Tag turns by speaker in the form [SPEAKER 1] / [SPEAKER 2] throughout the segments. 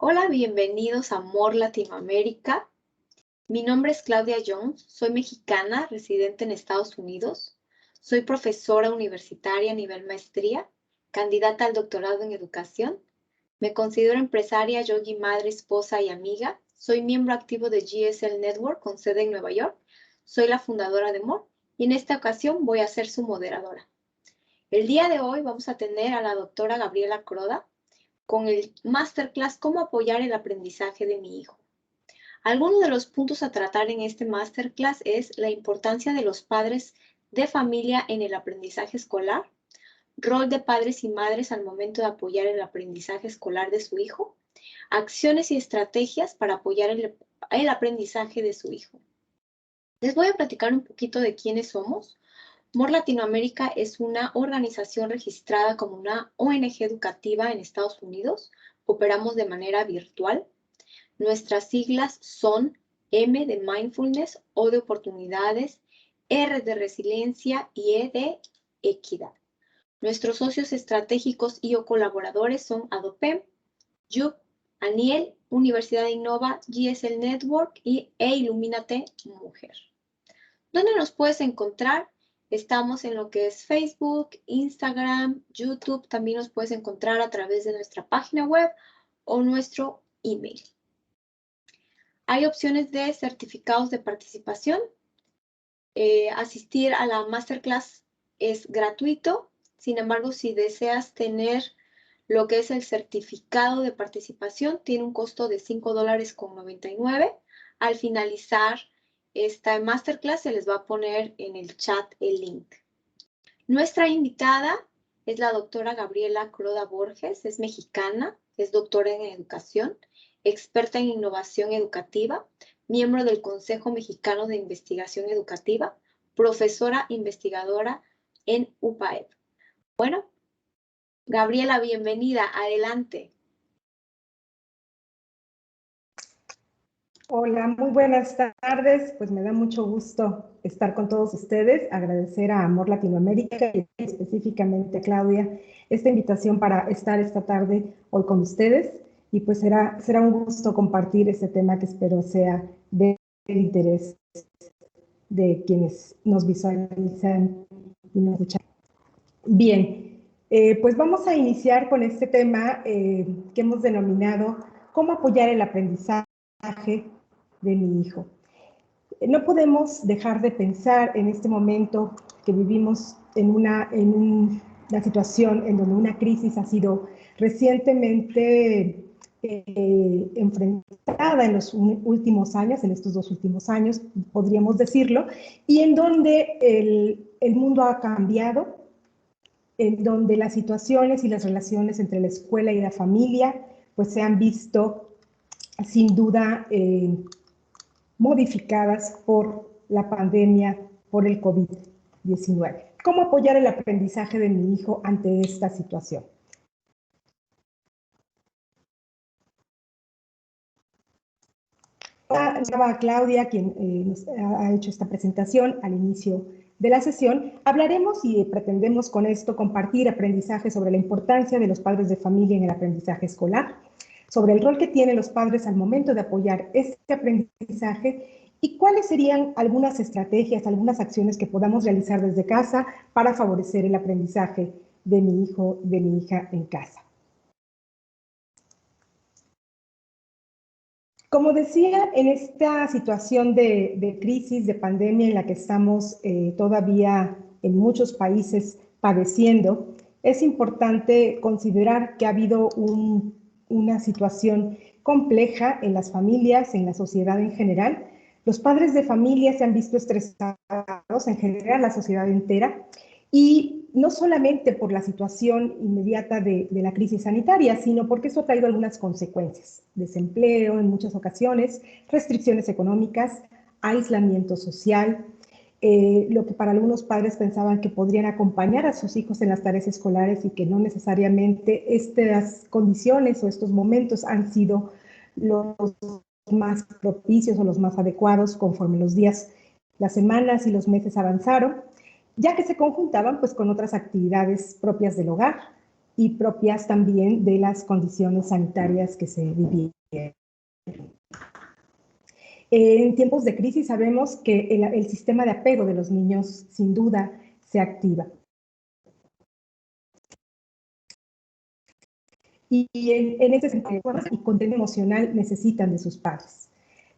[SPEAKER 1] Hola, bienvenidos a Amor Latinoamérica. Mi nombre es Claudia Jones, soy mexicana, residente en Estados Unidos. Soy profesora universitaria a nivel maestría, candidata al doctorado en educación. Me considero empresaria, yogi, madre, esposa y amiga. Soy miembro activo de GSL Network con sede en Nueva York. Soy la fundadora de MOR y en esta ocasión voy a ser su moderadora. El día de hoy vamos a tener a la doctora Gabriela Croda con el Masterclass Cómo apoyar el aprendizaje de mi hijo. Algunos de los puntos a tratar en este Masterclass es la importancia de los padres de familia en el aprendizaje escolar, rol de padres y madres al momento de apoyar el aprendizaje escolar de su hijo, acciones y estrategias para apoyar el aprendizaje de su hijo. Les voy a platicar un poquito de quiénes somos. MOR Latinoamérica es una organización registrada como una ONG educativa en Estados Unidos. Operamos de manera virtual. Nuestras siglas son M de Mindfulness, O de Oportunidades, R de Resiliencia y E de Equidad. Nuestros socios estratégicos y o colaboradores son Adopem, YUP, ANIEL, Universidad de Innova, GSL Network y Ilumínate Mujer. ¿Dónde nos puedes encontrar? Estamos en lo que es Facebook, Instagram, YouTube. También nos puedes encontrar a través de nuestra página web o nuestro email. Hay opciones de certificados de participación. Asistir a la Masterclass es gratuito. Sin embargo, si deseas tener lo que es el certificado de participación, tiene un costo de $5.99. Al finalizar esta Masterclass, se les va a poner en el chat el link. Nuestra invitada es la doctora Gabriela Croda Borges, es mexicana, es doctora en educación, experta en innovación educativa, miembro del Consejo Mexicano de Investigación Educativa, profesora investigadora en UPAEP. Bueno, Gabriela, bienvenida, adelante.
[SPEAKER 2] Hola, muy buenas tardes. Pues me da mucho gusto estar con todos ustedes, agradecer a Amor Latinoamérica y específicamente a Claudia esta invitación para estar esta tarde hoy con ustedes y pues será un gusto compartir este tema que espero sea del interés de quienes nos visualizan y nos escuchan. Bien, pues vamos a iniciar con este tema que hemos denominado ¿Cómo apoyar el aprendizaje de mi hijo? No podemos dejar de pensar en este momento que vivimos en una situación en donde una crisis ha sido recientemente enfrentada en los últimos años, en estos 2 últimos años, podríamos decirlo, y en donde el mundo ha cambiado, en donde las situaciones y las relaciones entre la escuela y la familia pues se han visto sin duda modificadas por la pandemia, por el COVID-19. ¿Cómo apoyar el aprendizaje de mi hijo ante esta situación? Estaba Claudia, quien nos ha hecho esta presentación al inicio de la sesión. Hablaremos y pretendemos con esto compartir aprendizaje sobre la importancia de los padres de familia en el aprendizaje escolar, sobre el rol que tienen los padres al momento de apoyar este aprendizaje y cuáles serían algunas estrategias, algunas acciones que podamos realizar desde casa para favorecer el aprendizaje de mi hijo, de mi hija en casa. Como decía, en esta situación de crisis, de pandemia en la que estamos todavía en muchos países padeciendo, es importante considerar que ha habido una situación compleja en las familias, en la sociedad en general. Los padres de familia se han visto estresados, en general la sociedad entera, y no solamente por la situación inmediata de la crisis sanitaria, sino porque eso ha traído algunas consecuencias: desempleo en muchas ocasiones, restricciones económicas, aislamiento social, lo que para algunos padres pensaban que podrían acompañar a sus hijos en las tareas escolares y que no necesariamente estas condiciones o estos momentos han sido los más propicios o los más adecuados conforme los días, las semanas y los meses avanzaron, ya que se conjuntaban pues con otras actividades propias del hogar y propias también de las condiciones sanitarias que se vivían. En tiempos de crisis sabemos que el sistema de apego de los niños sin duda se activa. Y en este sentido, y contención emocional necesitan de sus padres.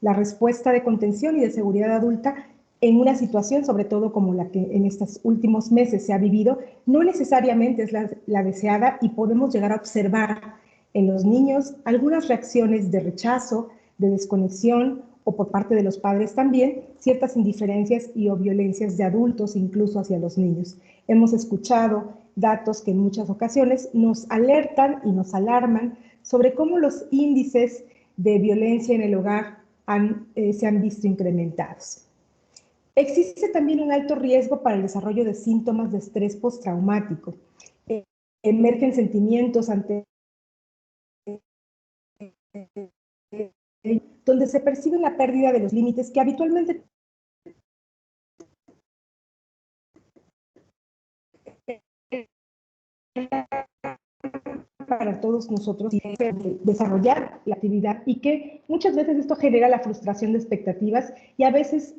[SPEAKER 2] La respuesta de contención y de seguridad adulta en una situación, sobre todo como la que en estos últimos meses se ha vivido, no necesariamente es la deseada y podemos llegar a observar en los niños algunas reacciones de rechazo, de desconexión o por parte de los padres también, ciertas indiferencias y o violencias de adultos incluso hacia los niños. Hemos escuchado datos que en muchas ocasiones nos alertan y nos alarman sobre cómo los índices de violencia en el hogar se han visto incrementados. Existe también un alto riesgo para el desarrollo de síntomas de estrés postraumático. Emergen sentimientos ante donde se percibe la pérdida de los límites que habitualmente para todos nosotros desarrollar la actividad y que muchas veces esto genera la frustración de expectativas y a veces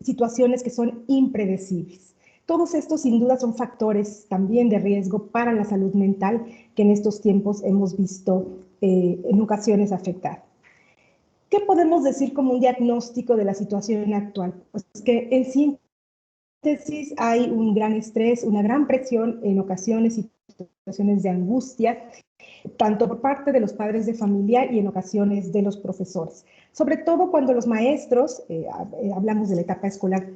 [SPEAKER 2] situaciones que son impredecibles. Todos estos sin duda son factores también de riesgo para la salud mental que en estos tiempos hemos visto en ocasiones afectar. ¿Qué podemos decir como un diagnóstico de la situación actual? Pues que en síntesis hay un gran estrés, una gran presión en ocasiones y situaciones de angustia, tanto por parte de los padres de familia y en ocasiones de los profesores. Sobre todo cuando los maestros, hablamos de la etapa escolar,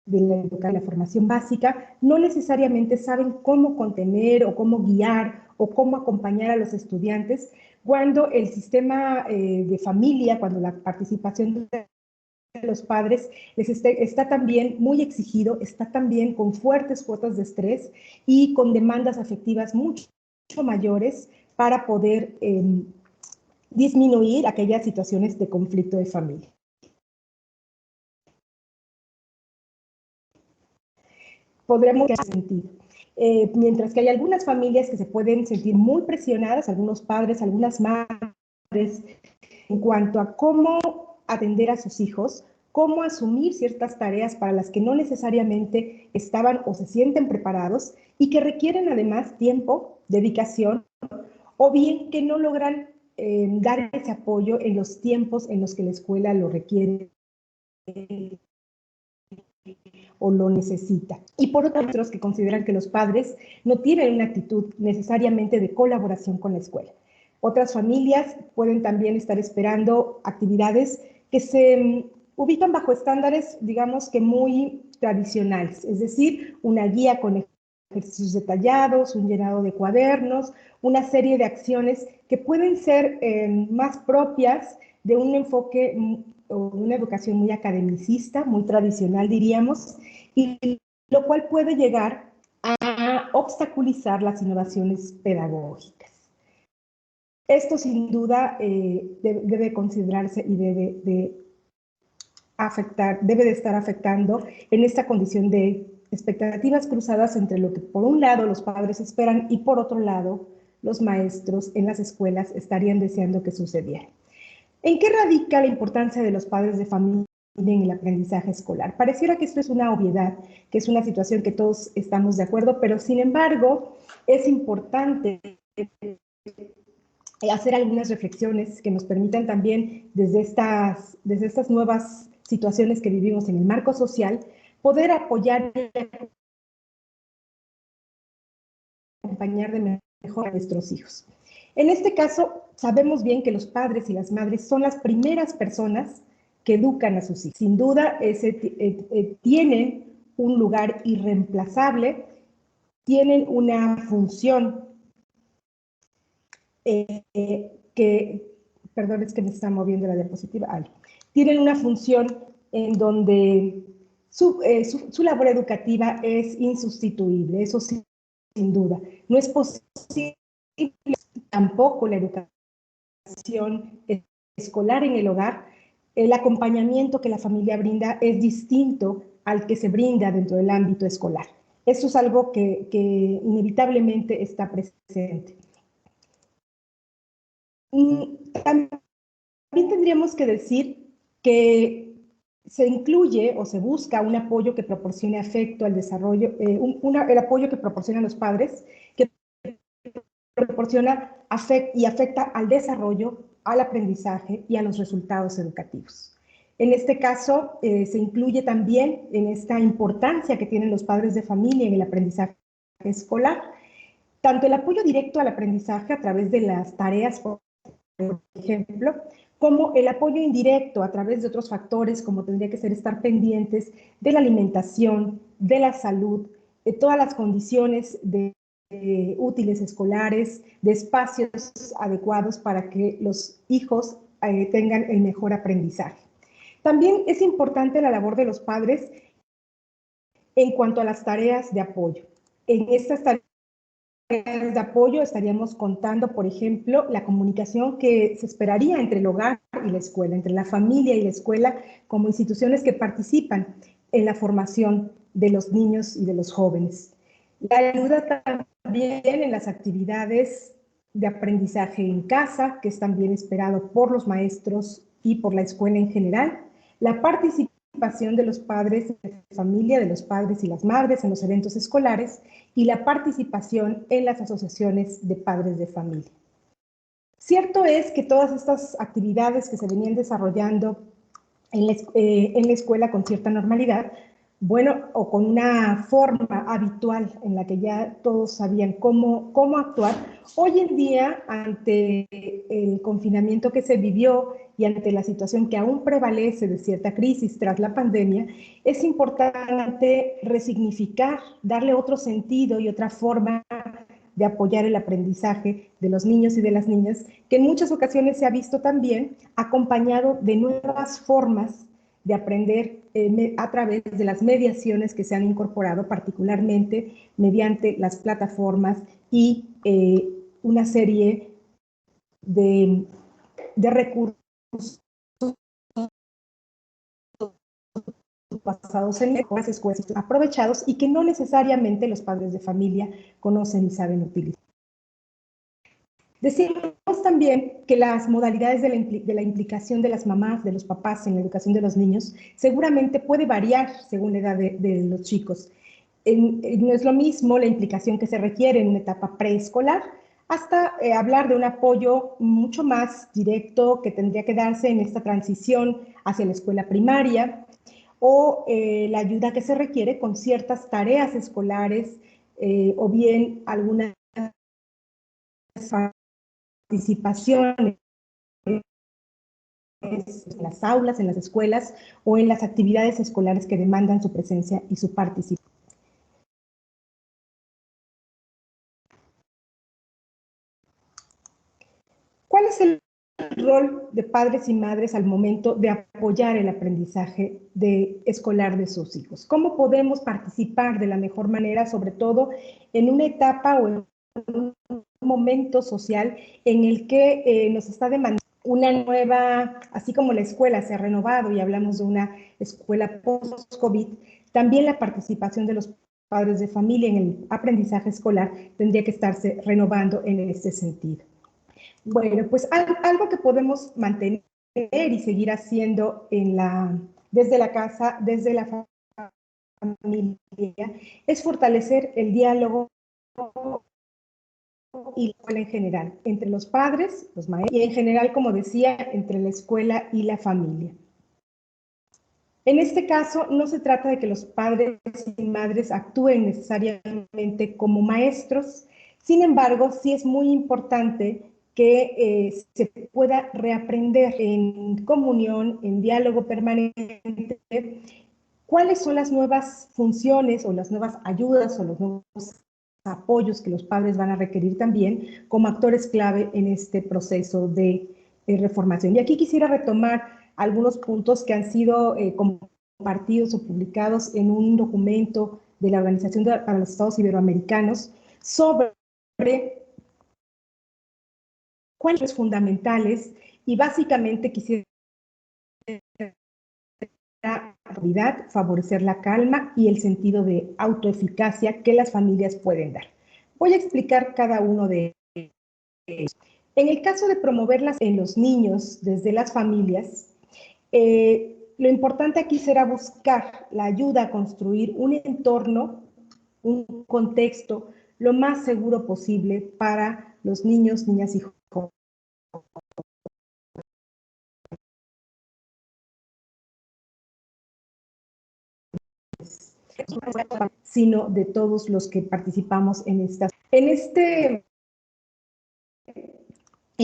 [SPEAKER 2] de la formación básica, no necesariamente saben cómo contener o cómo guiar o cómo acompañar a los estudiantes cuando el sistema de familia, cuando la participación de los padres está también muy exigido, está también con fuertes cuotas de estrés y con demandas afectivas mucho mayores para poder disminuir aquellas situaciones de conflicto de familia. Podremos sentir. Mientras que hay algunas familias que se pueden sentir muy presionadas, algunos padres, algunas madres, en cuanto a cómo atender a sus hijos, cómo asumir ciertas tareas para las que no necesariamente estaban o se sienten preparados y que requieren además tiempo, dedicación, o bien que no logran dar ese apoyo en los tiempos en los que la escuela lo requiere o lo necesita. Y por otros que consideran que los padres no tienen una actitud necesariamente de colaboración con la escuela. Otras familias pueden también estar esperando actividades que se ubican bajo estándares, digamos que muy tradicionales, es decir, una guía con ejercicios detallados, un llenado de cuadernos, una serie de acciones que pueden ser más propias de un enfoque o una educación muy academicista, muy tradicional diríamos, y lo cual puede llegar a obstaculizar las innovaciones pedagógicas. Esto sin duda debe considerarse y debe de estar afectando en esta condición de expectativas cruzadas entre lo que por un lado los padres esperan y por otro lado los maestros en las escuelas estarían deseando que sucediera. ¿En qué radica la importancia de los padres de familia en el aprendizaje escolar? Pareciera que esto es una obviedad, que es una situación que todos estamos de acuerdo, pero sin embargo es importante hacer algunas reflexiones que nos permitan también desde estas nuevas situaciones que vivimos en el marco social, poder apoyar y acompañar de mejor a nuestros hijos. En este caso, sabemos bien que los padres y las madres son las primeras personas que educan a sus hijos. Sin duda, tienen un lugar irreemplazable, tienen una función perdón, es que me está moviendo la diapositiva. Tienen una función en donde su labor educativa es insustituible, eso sí, sin duda. No es posible tampoco la educación escolar en el hogar. El acompañamiento que la familia brinda es distinto al que se brinda dentro del ámbito escolar. Eso es algo que inevitablemente está presente. También tendríamos que decir que se incluye o se busca un apoyo que proporcione afecto al desarrollo, el apoyo que proporcionan los padres, que proporciona y afecta al desarrollo, al aprendizaje y a los resultados educativos. En este caso, se incluye también en esta importancia que tienen los padres de familia en el aprendizaje escolar, tanto el apoyo directo al aprendizaje a través de las tareas, por ejemplo, como el apoyo indirecto a través de otros factores, como tendría que ser estar pendientes de la alimentación, de la salud, de todas las condiciones útiles escolares, de espacios adecuados para que los hijos tengan el mejor aprendizaje. También es importante la labor de los padres en cuanto a las tareas de apoyo. En estas tareas de apoyo estaríamos contando, por ejemplo, la comunicación que se esperaría entre el hogar y la escuela, entre la familia y la escuela como instituciones que participan en la formación de los niños y de los jóvenes. La ayuda también en las actividades de aprendizaje en casa, que es también esperado por los maestros y por la escuela en general. La participación de los padres de familia, de los padres y las madres en los eventos escolares y la participación en las asociaciones de padres de familia. Cierto es que todas estas actividades que se venían desarrollando en la escuela con cierta normalidad, bueno, o con una forma habitual en la que ya todos sabían cómo actuar, hoy en día, ante el confinamiento que se vivió y ante la situación que aún prevalece de cierta crisis tras la pandemia, es importante resignificar, darle otro sentido y otra forma de apoyar el aprendizaje de los niños y de las niñas, que en muchas ocasiones se ha visto también acompañado de nuevas formas de aprender a través de las mediaciones que se han incorporado, particularmente mediante las plataformas y una serie de recursos basados en las escuelas aprovechados y que no necesariamente los padres de familia conocen y saben utilizar. Decimos también que las modalidades de la implicación de las mamás, de los papás en la educación de los niños, seguramente puede variar según la edad de los chicos. No es lo mismo la implicación que se requiere en una etapa preescolar hasta hablar de un apoyo mucho más directo que tendría que darse en esta transición hacia la escuela primaria o la ayuda que se requiere con ciertas tareas escolares o bien algunas participación en las aulas, en las escuelas o en las actividades escolares que demandan su presencia y su participación. ¿Cuál es el rol de padres y madres al momento de apoyar el aprendizaje escolar de sus hijos? ¿Cómo podemos participar de la mejor manera, sobre todo en una etapa o en un momento social en el que nos está demandando una nueva, así como la escuela se ha renovado y hablamos de una escuela post-COVID, también la participación de los padres de familia en el aprendizaje escolar tendría que estarse renovando en este sentido? Bueno, pues algo que podemos mantener y seguir haciendo desde la casa, desde la familia, es fortalecer el diálogo y la escuela en general, entre los padres, los maestros, y en general, como decía, entre la escuela y la familia. En este caso, no se trata de que los padres y madres actúen necesariamente como maestros, sin embargo, sí es muy importante que se pueda reaprender en comunión, en diálogo permanente, cuáles son las nuevas funciones o las nuevas ayudas o los nuevos apoyos que los padres van a requerir también como actores clave en este proceso de reformación. Y aquí quisiera retomar algunos puntos que han sido compartidos o publicados en un documento de la Organización para los Estados Iberoamericanos sobre cuáles fundamentales y básicamente quisiera autoridad, favorecer la calma y el sentido de autoeficacia que las familias pueden dar. Voy a explicar cada uno de ellos. En el caso de promoverlas en los niños desde las familias, lo importante aquí será buscar la ayuda a construir un entorno, un contexto lo más seguro posible para los niños, niñas y jóvenes, sino de todos los que participamos en estas. En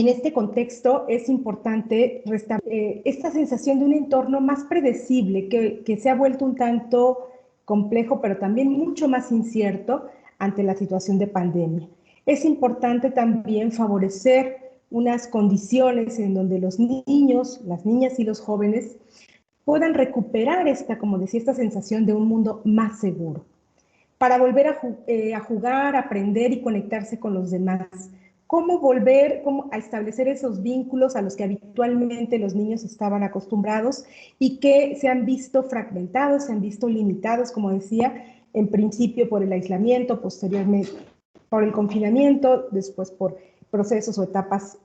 [SPEAKER 2] este contexto es importante restablecer esta sensación de un entorno más predecible que se ha vuelto un tanto complejo, pero también mucho más incierto ante la situación de pandemia. Es importante también favorecer unas condiciones en donde los niños, las niñas y los jóvenes puedan recuperar como decía, esta sensación de un mundo más seguro, para volver a jugar, aprender y conectarse con los demás. Cómo a establecer esos vínculos a los que habitualmente los niños estaban acostumbrados y que se han visto fragmentados, se han visto limitados, como decía, en principio por el aislamiento, posteriormente por el confinamiento, después por procesos o etapas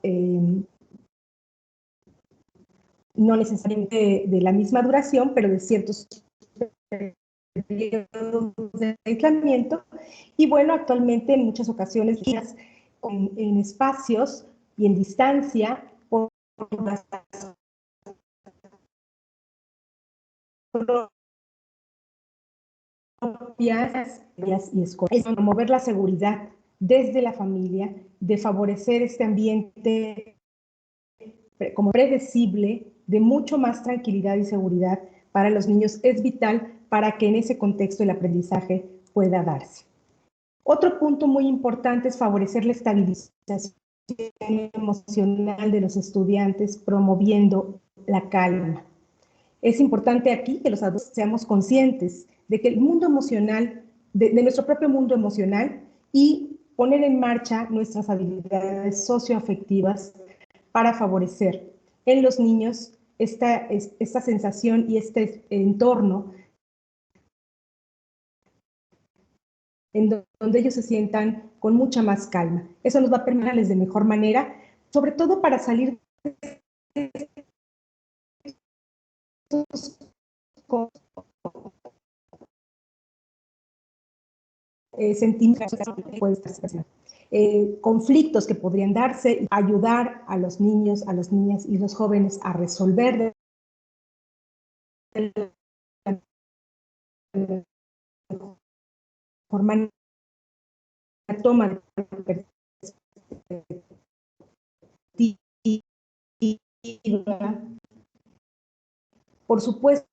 [SPEAKER 2] no necesariamente de la misma duración, pero de ciertos periodos de aislamiento. Y bueno, actualmente en muchas ocasiones en espacios y en distancia por las propias y escuelas. Es promover la seguridad desde la familia, de favorecer este ambiente como predecible, de mucho más tranquilidad y seguridad para los niños, es vital para que en ese contexto el aprendizaje pueda darse. Otro punto muy importante es favorecer la estabilización emocional de los estudiantes, promoviendo la calma. Es importante aquí que los adultos seamos conscientes de que el mundo emocional, de nuestro propio mundo emocional, y poner en marcha nuestras habilidades socioafectivas para favorecer en los niños esta sensación y este entorno en donde ellos se sientan con mucha más calma. Eso nos va a permitirles de mejor manera, sobre todo para salir de estos sentimientos, conflictos que podrían darse, y ayudar a los niños, a las niñas y los jóvenes a resolver de forma la toma de perspectiva. Por supuesto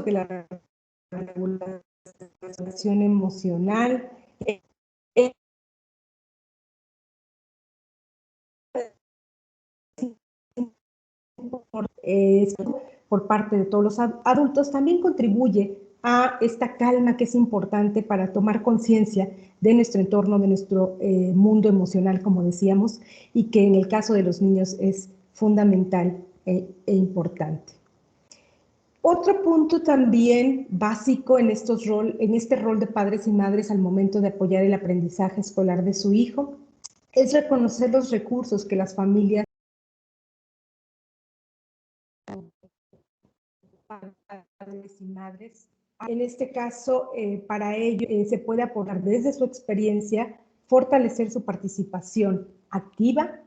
[SPEAKER 2] que la regulación emocional por parte de todos los adultos también contribuye a esta calma que es importante para tomar conciencia de nuestro entorno, de nuestro mundo emocional, como decíamos, y que en el caso de los niños es fundamental e importante. Otro punto también básico en este rol de padres y madres al momento de apoyar el aprendizaje escolar de su hijo es reconocer los recursos que las familias padres y madres. En este caso, para ello se puede apoyar desde su experiencia, fortalecer su participación activa.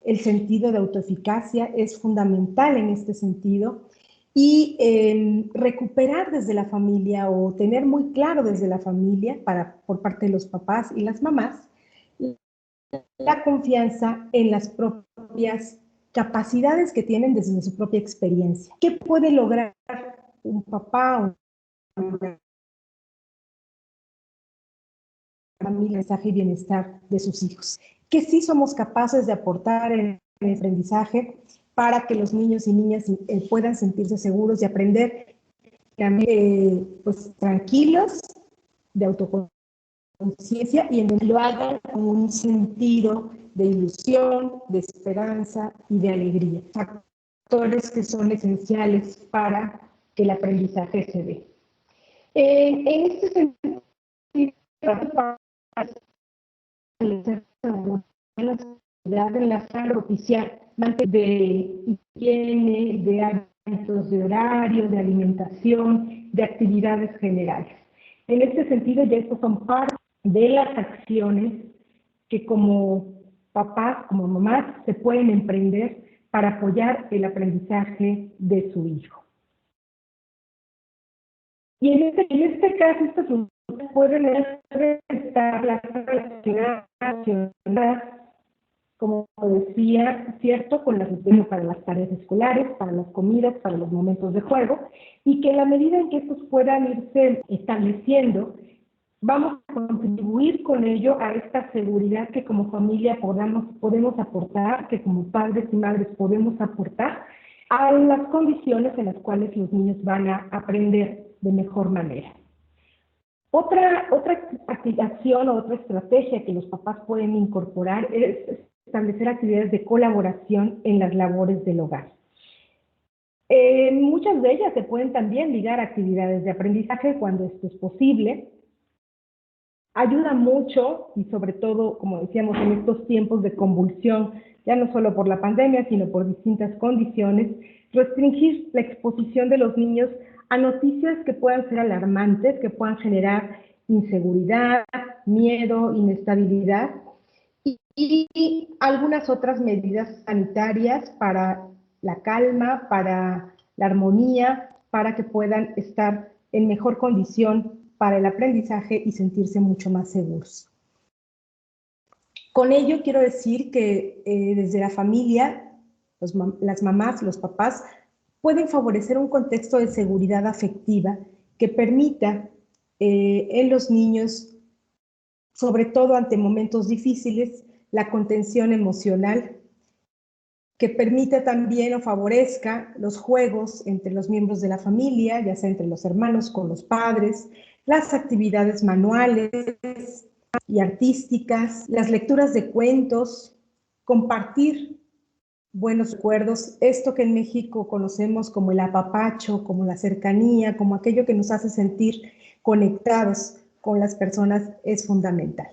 [SPEAKER 2] El sentido de autoeficacia es fundamental en este sentido y recuperar desde la familia o tener muy claro desde la familia, por parte de los papás y las mamás, la confianza en las propias capacidades que tienen desde su propia experiencia. ¿Qué puede lograr un papá o una familia, mensaje y bienestar de sus hijos? Que sí somos capaces de aportar en el aprendizaje para que los niños y niñas puedan sentirse seguros y aprender pues, tranquilos, de autoconciencia y en donde lo hagan con un sentido de ilusión, de esperanza y de alegría. factores que son esenciales para que el aprendizaje se dé. En este sentido, para enlazar, propiciar de higiene, de hábitos de horario, de alimentación, de actividades generales. En este sentido, ya estos son parte de las acciones que como papás, como mamás, se pueden emprender para apoyar el aprendizaje de su hijo. Y en este caso, estas pueden estar relacionadas, como decía, ¿cierto?, con la rutina para las tareas escolares, para las comidas, para los momentos de juego, y que en la medida en que estos puedan irse estableciendo, vamos a contribuir con ello a esta seguridad que como familia podemos aportar, que como padres y madres podemos aportar a las condiciones en las cuales los niños van a aprender de mejor manera. Otra acción o otra estrategia que los papás pueden incorporar es establecer actividades de colaboración en las labores del hogar. Muchas de ellas se pueden también ligar a actividades de aprendizaje cuando esto es posible. Ayuda mucho, y sobre todo, como decíamos, en estos tiempos de convulsión, ya no solo por la pandemia, sino por distintas condiciones, restringir la exposición de los niños a noticias que puedan ser alarmantes, que puedan generar inseguridad, miedo, inestabilidad, y algunas otras medidas sanitarias para la calma, para la armonía, para que puedan estar en mejor condición para el aprendizaje y sentirse mucho más seguros. Con ello quiero decir que desde la familia, las mamás, los papás, pueden favorecer un contexto de seguridad afectiva que permita en los niños, sobre todo ante momentos difíciles, la contención emocional, que permita también o favorezca los juegos entre los miembros de la familia, ya sea entre los hermanos, con los padres, las actividades manuales y artísticas, las lecturas de cuentos, compartir buenos recuerdos, esto que en México conocemos como el apapacho, como la cercanía, como aquello que nos hace sentir conectados con las personas es fundamental.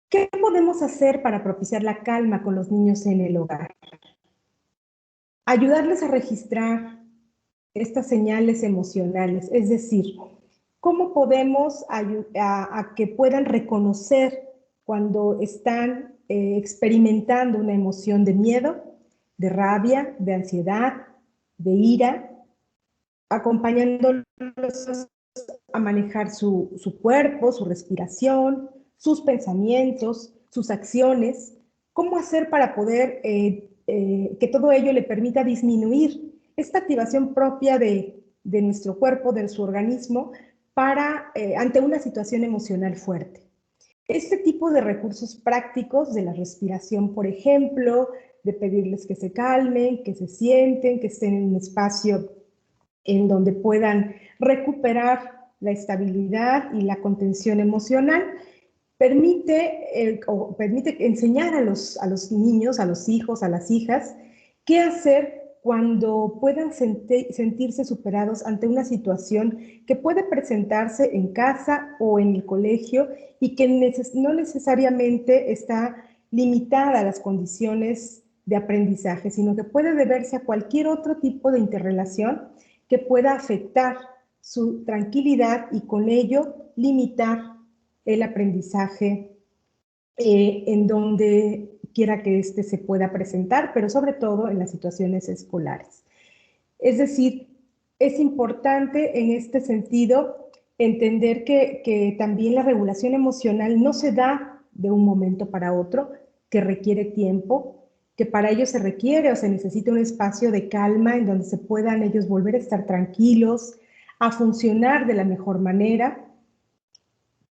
[SPEAKER 2] ¿Qué podemos hacer para propiciar la calma con los niños en el hogar? Ayudarles a registrar estas señales emocionales, es decir, ¿cómo podemos ayudar a que puedan reconocer cuando están experimentando una emoción de miedo, de rabia, de ansiedad, de ira, acompañándolos a manejar su cuerpo, su respiración, sus pensamientos, sus acciones? ¿Cómo hacer para poder que todo ello le permita disminuir esta activación propia de nuestro cuerpo, de su organismo, ante una situación emocional fuerte? Este tipo de recursos prácticos de la respiración, por ejemplo, de pedirles que se calmen, que se sienten, que estén en un espacio en donde puedan recuperar la estabilidad y la contención emocional, permite enseñar a los niños, a los hijos, a las hijas, qué hacer cuando puedan sentirse superados ante una situación que puede presentarse en casa o en el colegio y que no necesariamente está limitada a las condiciones de aprendizaje, sino que puede deberse a cualquier otro tipo de interrelación que pueda afectar su tranquilidad y con ello limitar el aprendizaje en donde quiera que éste se pueda presentar, pero sobre todo en las situaciones escolares. Es decir, es importante en este sentido entender que también la regulación emocional no se da de un momento para otro, que requiere tiempo, que para ello se requiere o se necesita un espacio de calma en donde se puedan ellos volver a estar tranquilos, a funcionar de la mejor manera.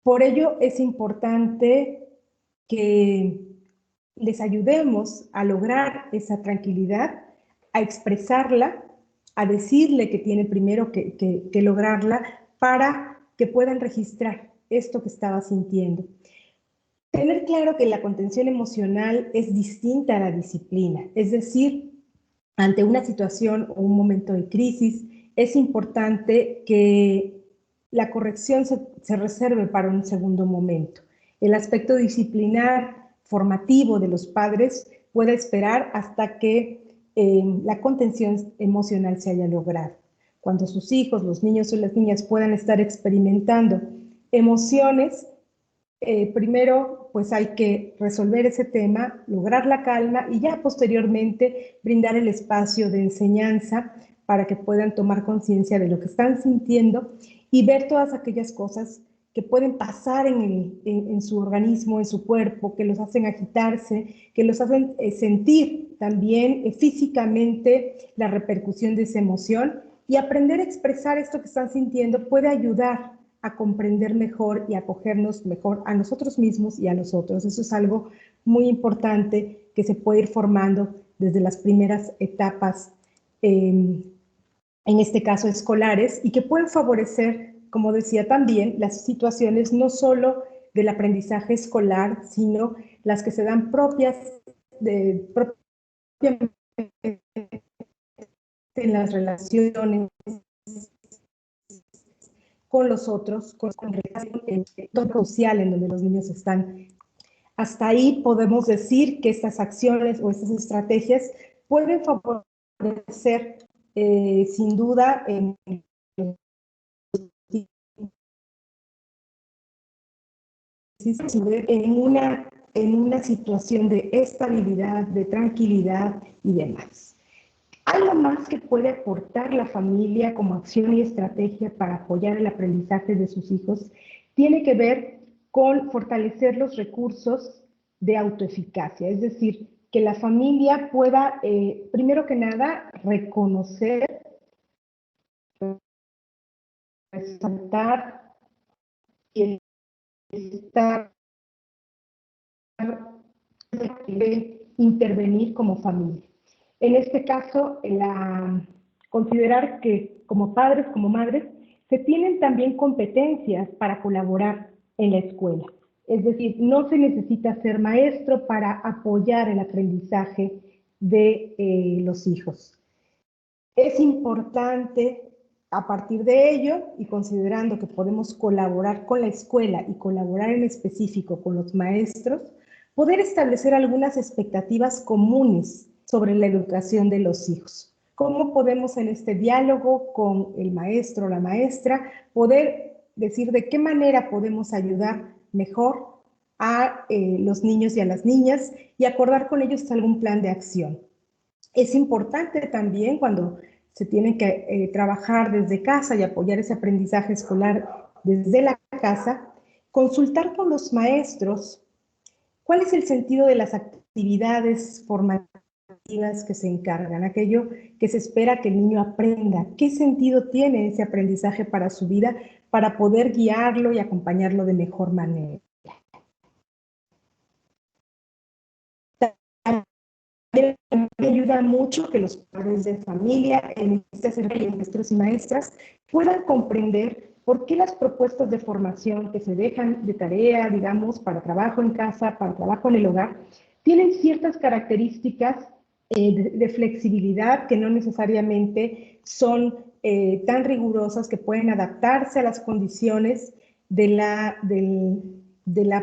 [SPEAKER 2] Por ello es importante que les ayudemos a lograr esa tranquilidad, a expresarla, a decirle que tiene primero que lograrla para que puedan registrar esto que estaba sintiendo. Tener claro que la contención emocional es distinta a la disciplina, es decir, ante una situación o un momento de crisis, es importante que la corrección se reserve para un segundo momento. El aspecto disciplinar formativo de los padres puede esperar hasta que la contención emocional se haya logrado. Cuando sus hijos, los niños o las niñas puedan estar experimentando emociones, primero pues hay que resolver ese tema, lograr la calma y ya posteriormente brindar el espacio de enseñanza para que puedan tomar conciencia de lo que están sintiendo y ver todas aquellas cosas que pueden pasar en su organismo, en su cuerpo, que los hacen agitarse, que los hacen sentir también físicamente la repercusión de esa emoción, y aprender a expresar esto que están sintiendo puede ayudar a comprender mejor y a acogernos mejor a nosotros mismos y a los otros. Eso es algo muy importante que se puede ir formando desde las primeras etapas, en este caso escolares, y que pueden favorecer, como decía también, las situaciones no solo del aprendizaje escolar, sino las que se dan propiamente en las relaciones con los otros, con el entorno social en donde los niños están. Hasta ahí podemos decir que estas acciones o estas estrategias pueden favorecer, sin duda, en una situación de estabilidad, de tranquilidad y demás. ¿Algo más que puede aportar la familia como acción y estrategia para apoyar el aprendizaje de sus hijos? Tiene que ver con fortalecer los recursos de autoeficacia, es decir, que la familia pueda, primero que nada, reconocer, resaltar y estar, intervenir como familia. En este caso, considerar que como padres, como madres, se tienen también competencias para colaborar en la escuela. Es decir, no se necesita ser maestro para apoyar el aprendizaje de los hijos. Es importante, a partir de ello, y considerando que podemos colaborar con la escuela y colaborar en específico con los maestros, poder establecer algunas expectativas comunes sobre la educación de los hijos. ¿Cómo podemos en este diálogo con el maestro o la maestra poder decir de qué manera podemos ayudar mejor a los niños y a las niñas y acordar con ellos algún plan de acción? Es importante también cuando se tiene que trabajar desde casa y apoyar ese aprendizaje escolar desde la casa, consultar con los maestros cuál es el sentido de las actividades formativas que se encargan, aquello que se espera que el niño aprenda, qué sentido tiene ese aprendizaje para su vida, para poder guiarlo y acompañarlo de mejor manera. Me ayuda mucho que los padres de familia, en este sentido, maestros y maestras, puedan comprender por qué las propuestas de formación que se dejan de tarea, digamos, para trabajo en casa, para trabajo en el hogar, tienen ciertas características de flexibilidad que no necesariamente son tan rigurosas, que pueden adaptarse a las condiciones de la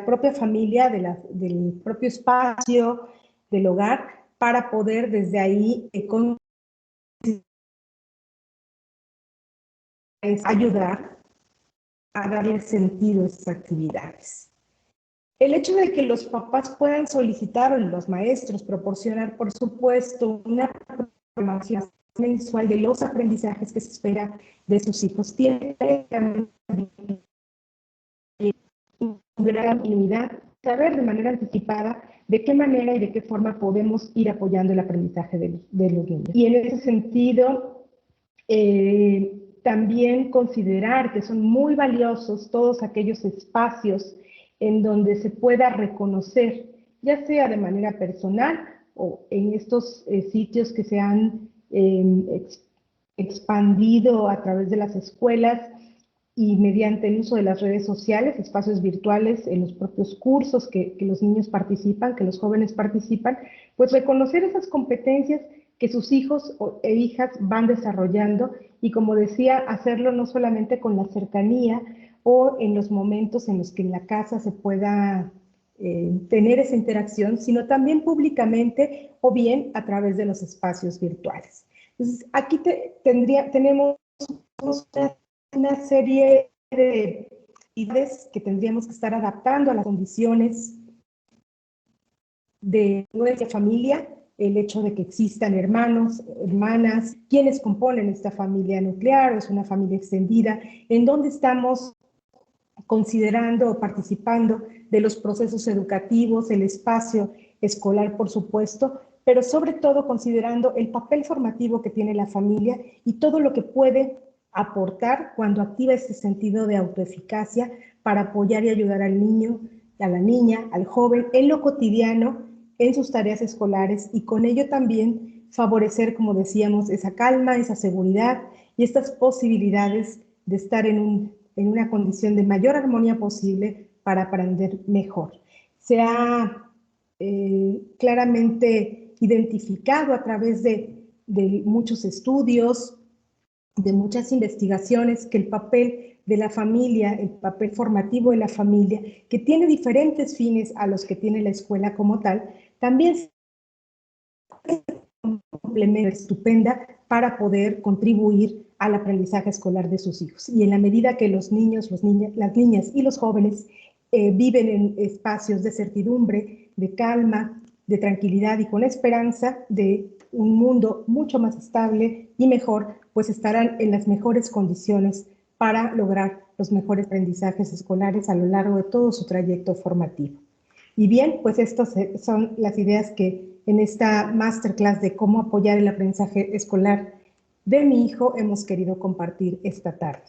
[SPEAKER 2] propia familia, del propio espacio, del hogar, para poder desde ahí ayudar a darle sentido a estas actividades. El hecho de que los papás puedan solicitar, o los maestros proporcionar, por supuesto, una programación mensual de los aprendizajes que se espera de sus hijos, tiene gran unidad, saber de manera anticipada de qué manera y de qué forma podemos ir apoyando el aprendizaje de los niños. Y en ese sentido, también considerar que son muy valiosos todos aquellos espacios en donde se pueda reconocer, ya sea de manera personal o en estos sitios que se han expandido a través de las escuelas y mediante el uso de las redes sociales, espacios virtuales, en los propios cursos que los niños participan, que los jóvenes participan, pues reconocer esas competencias que sus hijos e hijas van desarrollando y, como decía, hacerlo no solamente con la cercanía o en los momentos en los que en la casa se pueda tener esa interacción, sino también públicamente o bien a través de los espacios virtuales. Entonces, aquí tenemos una serie de ideas que tendríamos que estar adaptando a las condiciones de nuestra familia, el hecho de que existan hermanos, hermanas, quienes componen esta familia nuclear o es una familia extendida, en donde estamos considerando o participando de los procesos educativos, el espacio escolar, por supuesto, pero sobre todo considerando el papel formativo que tiene la familia y todo lo que puede aportar cuando activa este sentido de autoeficacia para apoyar y ayudar al niño, a la niña, al joven en lo cotidiano, en sus tareas escolares y con ello también favorecer, como decíamos, esa calma, esa seguridad y estas posibilidades de estar en una condición de mayor armonía posible para aprender mejor. Se ha claramente identificado a través de muchos estudios, de muchas investigaciones, que el papel de la familia, el papel formativo de la familia, que tiene diferentes fines a los que tiene la escuela como tal, también es un complemento estupenda para poder contribuir al aprendizaje escolar de sus hijos. Y en la medida que los niños, las niñas y los jóvenes viven en espacios de certidumbre, de calma, de tranquilidad y con esperanza de un mundo mucho más estable y mejor, pues estarán en las mejores condiciones para lograr los mejores aprendizajes escolares a lo largo de todo su trayecto formativo. Y bien, pues estas son las ideas que en esta masterclass de cómo apoyar el aprendizaje escolar de mi hijo hemos querido compartir esta tarde.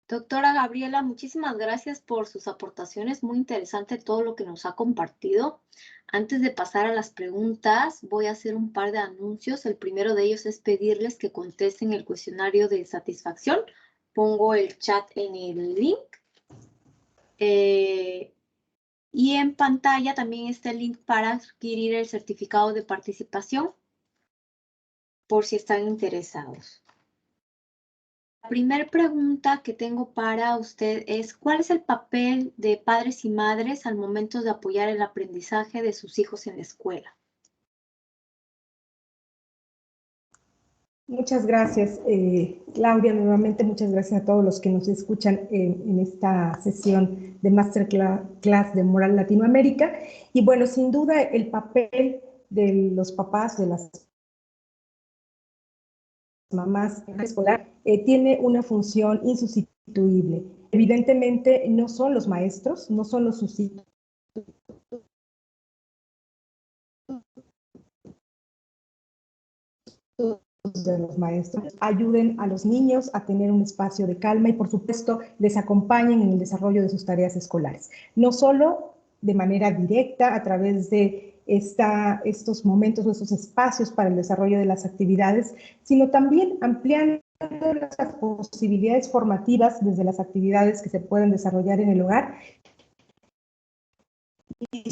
[SPEAKER 1] Doctora Gabriela, muchísimas gracias por sus aportaciones. Muy interesante todo lo que nos ha compartido. Antes de pasar a las preguntas, voy a hacer un par de anuncios. El primero de ellos es pedirles que contesten el cuestionario de satisfacción. Pongo el chat en el link. Y en pantalla también está el link para adquirir el certificado de participación, por si están interesados. La primera pregunta que tengo para usted es, ¿cuál es el papel de padres y madres al momento de apoyar el aprendizaje de sus hijos en la escuela?
[SPEAKER 2] Muchas gracias, Claudia. Nuevamente, muchas gracias a todos los que nos escuchan en esta sesión de Masterclass de Moral Latinoamérica. Y bueno, sin duda, el papel de los papás, de las mamás en la escolar, tiene una función insustituible. Evidentemente, no son los maestros, no son los sustitutos de los maestros, ayuden a los niños a tener un espacio de calma y, por supuesto, les acompañen en el desarrollo de sus tareas escolares. No solo de manera directa a través de estos momentos o estos espacios para el desarrollo de las actividades, sino también ampliando las posibilidades formativas desde las actividades que se pueden desarrollar en el hogar. Y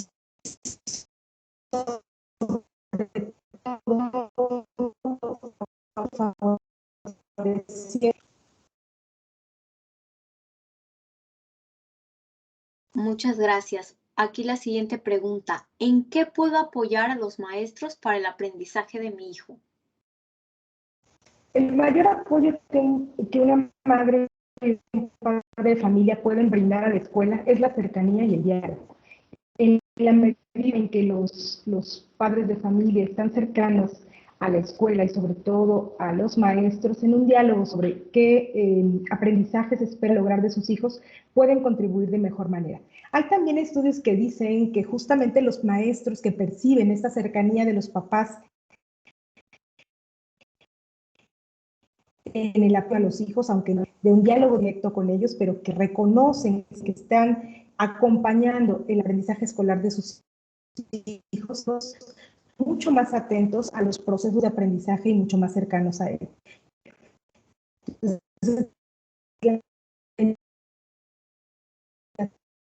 [SPEAKER 1] Muchas gracias. Aquí la siguiente pregunta. ¿En qué puedo apoyar a los maestros para el aprendizaje de mi hijo?
[SPEAKER 2] El mayor apoyo que una madre y un padre de familia pueden brindar a la escuela es la cercanía y el diálogo. En la medida en que los padres de familia están cercanos a la escuela y sobre todo a los maestros en un diálogo sobre qué aprendizajes espera lograr de sus hijos, pueden contribuir de mejor manera. Hay también estudios que dicen que justamente los maestros que perciben esta cercanía de los papás en el apoyo a los hijos, aunque no de un diálogo directo con ellos, pero que reconocen que están acompañando el aprendizaje escolar de sus hijos, mucho más atentos a los procesos de aprendizaje y mucho más cercanos a él. Entonces, la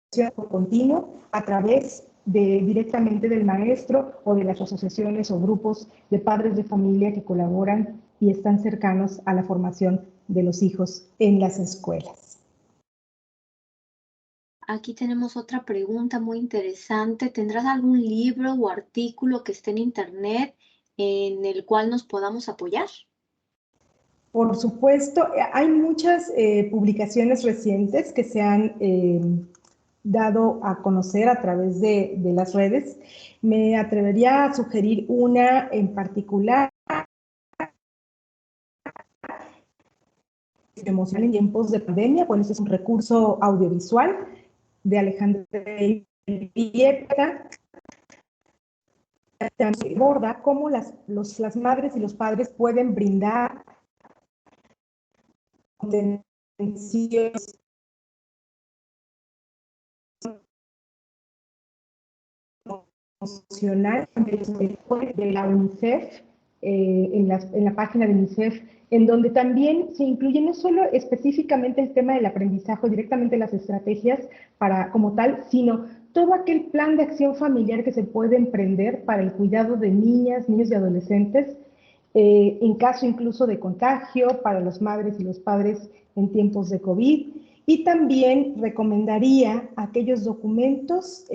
[SPEAKER 2] educación continua a través directamente del maestro o de las asociaciones o grupos de padres de familia que colaboran y están cercanos a la formación de los hijos en las escuelas.
[SPEAKER 1] Aquí tenemos otra pregunta muy interesante. ¿Tendrás algún libro o artículo que esté en internet en el cual nos podamos apoyar?
[SPEAKER 2] Por supuesto, hay muchas publicaciones recientes que se han dado a conocer a través de las redes. Me atrevería a sugerir una en particular, emocional en tiempos de pandemia. Bueno, este es un recurso audiovisual de Alejandra Vieta. Aborda cómo las madres y los padres pueden brindar contenciones emocional de la UNICEF, en la página de UNICEF, en donde también se incluye no solo específicamente el tema del aprendizaje, directamente las estrategias para como tal, sino todo aquel plan de acción familiar que se puede emprender para el cuidado de niñas, niños y adolescentes, en caso incluso de contagio, para las madres y los padres en tiempos de COVID. Y también recomendaría aquellos documentos,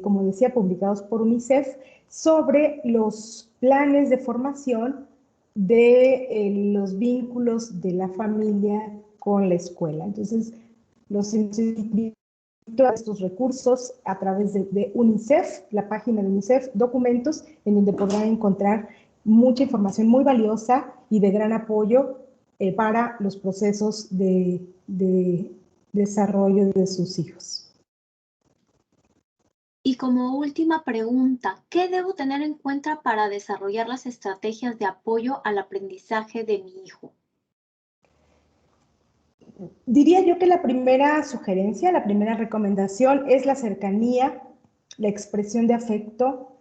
[SPEAKER 2] como decía, publicados por UNICEF, sobre los planes de formación de los vínculos de la familia con la escuela. Entonces, los invito a estos recursos a través de UNICEF, la página de UNICEF, documentos en donde podrán encontrar mucha información muy valiosa y de gran apoyo para los procesos de desarrollo de sus hijos.
[SPEAKER 1] Y como última pregunta, ¿qué debo tener en cuenta para desarrollar las estrategias de apoyo al aprendizaje de mi hijo?
[SPEAKER 2] Diría yo que la primera sugerencia, la primera recomendación es la cercanía, la expresión de afecto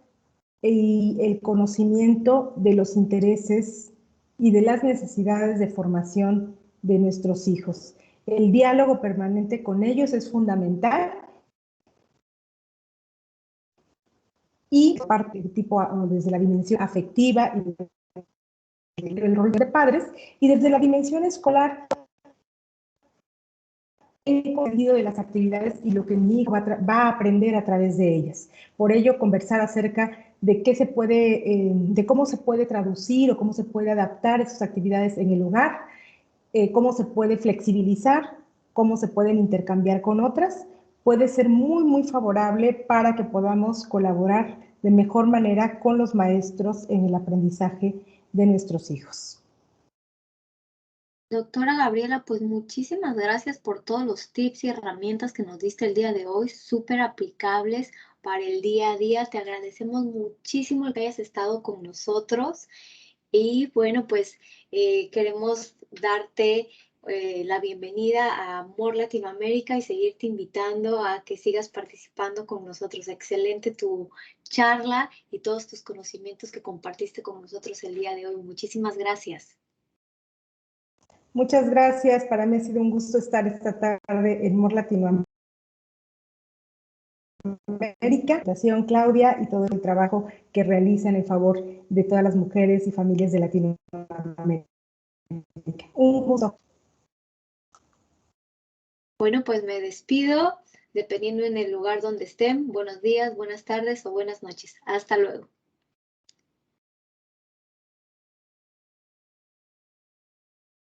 [SPEAKER 2] y el conocimiento de los intereses y de las necesidades de formación de nuestros hijos. El diálogo permanente con ellos es fundamental y parte tipo desde la dimensión afectiva y el rol de padres y desde la dimensión escolar he entendido de las actividades y lo que mi hijo va a aprender a través de ellas. Por ello, conversar acerca de qué se puede, de cómo se puede traducir o cómo se puede adaptar esas actividades en el hogar, cómo se puede flexibilizar, cómo se pueden intercambiar con otras, puede ser muy, muy favorable para que podamos colaborar de mejor manera con los maestros en el aprendizaje de nuestros hijos.
[SPEAKER 1] Doctora Gabriela, pues muchísimas gracias por todos los tips y herramientas que nos diste el día de hoy, súper aplicables para el día a día. Te agradecemos muchísimo el que hayas estado con nosotros y bueno, pues queremos darte la bienvenida a More Latinoamérica y seguirte invitando a que sigas participando con nosotros. Excelente tu charla y todos tus conocimientos que compartiste con nosotros el día de hoy. Muchísimas gracias.
[SPEAKER 2] Muchas gracias. Para mí ha sido un gusto estar esta tarde en More Latinoamérica, Claudia, y todo el trabajo que realizan en favor de todas las mujeres y familias de Latinoamérica. Un gusto.
[SPEAKER 1] Bueno, pues me despido, dependiendo en el lugar donde estén. Buenos días, buenas tardes o buenas noches. Hasta luego.